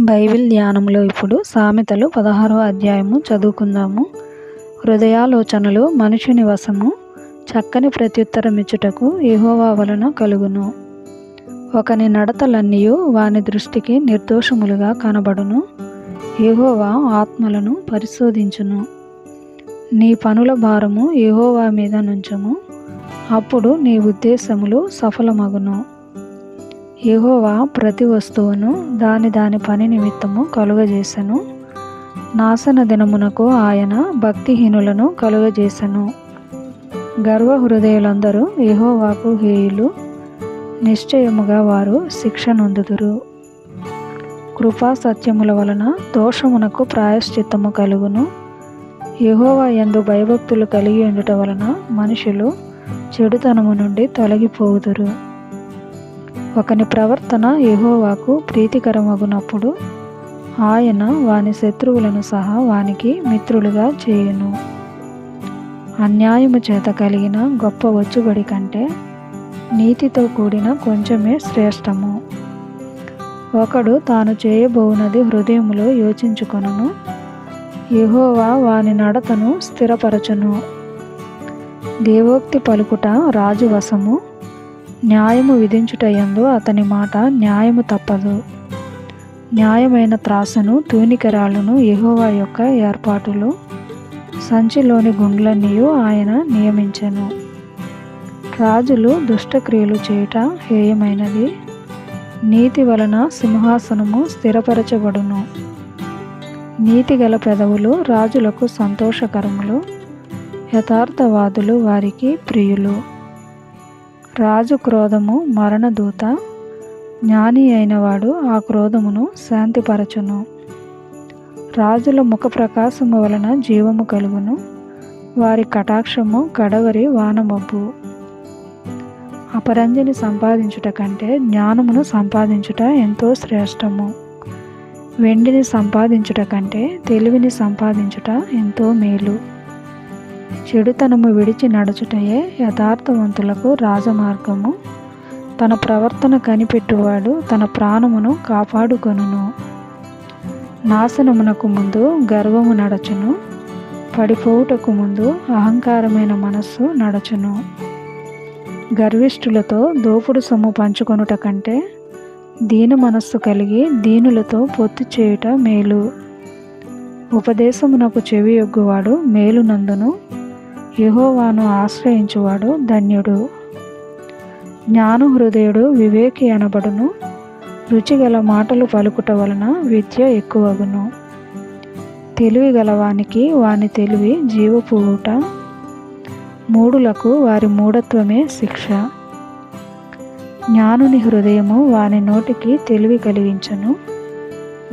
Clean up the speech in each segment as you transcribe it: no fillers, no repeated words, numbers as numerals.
Bible ధ్యానంలో ఇప్పుడు సామెతలు 16వ అధ్యాయము చదువుకుందాము. హృదయాలోచనలు మనుషుని వశము, చక్కని ప్రత్యుత్తరమిచ్చుటకు యెహోవా వలన కలుగును. ఒకని నడతలన్నీయు వాని దృష్టికి నిర్దోషములుగా కనబడును. యెహోవా ఆత్మలను పరిశోధించును. నీ పనుల భారము యెహోవా మీద నుంచుము, అప్పుడు నీ ఉద్దేశములు సఫలమగును. యెహోవా ప్రతి వస్తువును దాని పని నిమిత్తము కలుగజేసెను. నాశన దినమునకు ఆయన భక్తిహీనులను కలుగజేసెను. గర్వ హృదయులందరూ యెహోవాకు హేయులు, నిశ్చయముగా వారు శిక్ష నొందుదురు. కృపా సత్యముల వలన దోషమునకు ప్రాయశ్చిత్తము కలుగును. యెహోవా యందు భయభక్తులు కలిగి ఉండుట వలన మనుషులు చెడుతనము నుండి తొలగిపోవుదురు. ఒకని ప్రవర్తన యెహోవాకు ప్రీతికరమగునప్పుడు ఆయన వాని శత్రువులను సహా వానికి మిత్రులుగా చేయును. అన్యాయము చేత కలిగిన గొప్ప వచ్చుబడి కంటే నీతితో కూడిన కొంచెమే శ్రేష్టము. ఒకడు తాను చేయబోవునది హృదయములో యోచించుకొనును, యెహోవా వాని నడతను స్థిరపరచును. దేవోక్తి పలుకుట రాజు వశము, న్యాయము విధించుటయందు అతని మాట న్యాయము తప్పదు. న్యాయమైన త్రాసును తూనికరాళ్ళను యెహోవా యొక్క ఏర్పాటులు, సంచిలోని గుండ్లన్నీయు ఆయన నియమించెను. రాజులు దుష్టక్రియలు చేయుట హేయమైనది, నీతి వలన సింహాసనము స్థిరపరచబడును. నీతిగల పెదవులు రాజులకు సంతోషకరములు, యథార్థవాదులు వారికి ప్రియులు. రాజు క్రోధము మరణదూత, జ్ఞాని అయినవాడు ఆ క్రోధమును శాంతిపరచును. రాజుల ముఖ ప్రకాశము వలన జీవము కలుగును, వారి కటాక్షము కడవరి వానమబ్బు. అపరంజిని సంపాదించుట కంటే జ్ఞానమును సంపాదించుట ఎంతో శ్రేష్టము. వెండిని సంపాదించుట కంటే తెలివిని సంపాదించుట ఎంతో మేలు. చెడుతనము విడిచి నడుచుటయే యథార్థవంతులకు రాజమార్గము. తన ప్రవర్తన కనిపెట్టువాడు తన ప్రాణమును కాపాడుకొనును. నాశనమునకు ముందు గర్వము నడచును, పడిపోవుటకు ముందు అహంకారమైన మనస్సు నడచును. గర్విష్ఠులతో దోపుడు సొమ్ము పంచుకొనుట కంటే దీన మనస్సు కలిగి దీనులతో పొత్తు చేయుట మేలు. ఉపదేశమునకు చెవియొగ్గువాడు మేలునందును, యెహోవాను ఆశ్రయించువాడు ధన్యుడు. జ్ఞాన హృదయుడు వివేకి అనబడును, రుచిగల మాటలు పలుకుట వలన విద్య ఎక్కువగును. తెలివి గలవానికి వాని తెలివి జీవపు ఊట, మూఢులకు వారి మూఢత్వమే శిక్ష. జ్ఞానుని హృదయము వాని నోటికి తెలివి కలిగించును,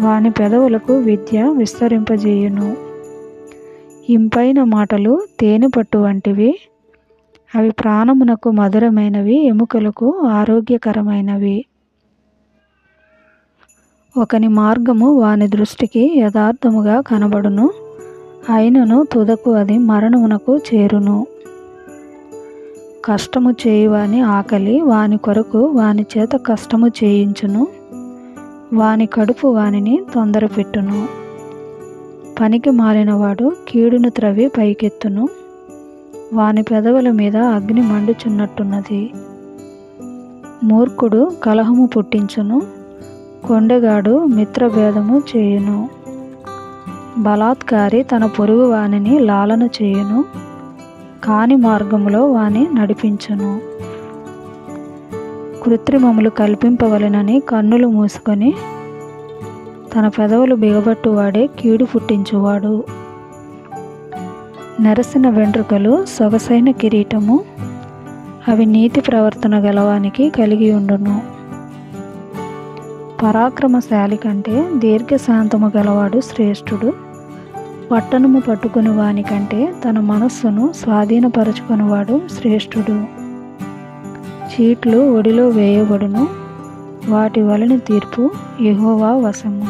వాని పెదవులకు విద్య విస్తరింపజేయును. ఇంపైన మాటలు తేనె పట్టు వంటివి, అవి ప్రాణమునకు మధురమైనవి, ఎముకలకు ఆరోగ్యకరమైనవి. ఒకని మార్గము వాని దృష్టికి యథార్థముగా కనబడును, అయినను తుదకు అది మరణమునకు చేరును. కష్టము చేయువాని ఆకలి వాని కొరకు వాని చేత కష్టము చేయించును, వాని కడుపు వానిని తొందరపెట్టును. పనికి మాలినవాడు కీడును త్రవి పైకెత్తును, వాని పెదవుల మీద అగ్ని మండుచున్నట్టున్నది. మూర్ఖుడు కలహము పుట్టించును, కొండెగాడు మిత్రభేదము చేయును. బలాత్కారి తన పొరుగు వానిని లాలన చేయును, కాని మార్గములో వాని నడిపించును. కృత్రిమములు కల్పింపవలెనని కన్నులు మూసుకొని తన పెదవులు బిగబట్టువాడే కీడు పుట్టించువాడు. నెరసిన వెంట్రుకలు సొగసైన కిరీటము, అవి నీతి ప్రవర్తన గలవానికి కలిగి ఉండును. పరాక్రమశాలి కంటే దీర్ఘశాంతము గలవాడు శ్రేష్ఠుడు. పట్టణము పట్టుకుని వాని కంటే తన మనస్సును స్వాధీనపరచుకునివాడు శ్రేష్ఠుడు. చీట్లు ఒడిలో వేయబడును, వాటి వలన తీర్పు యెహోవా వశము.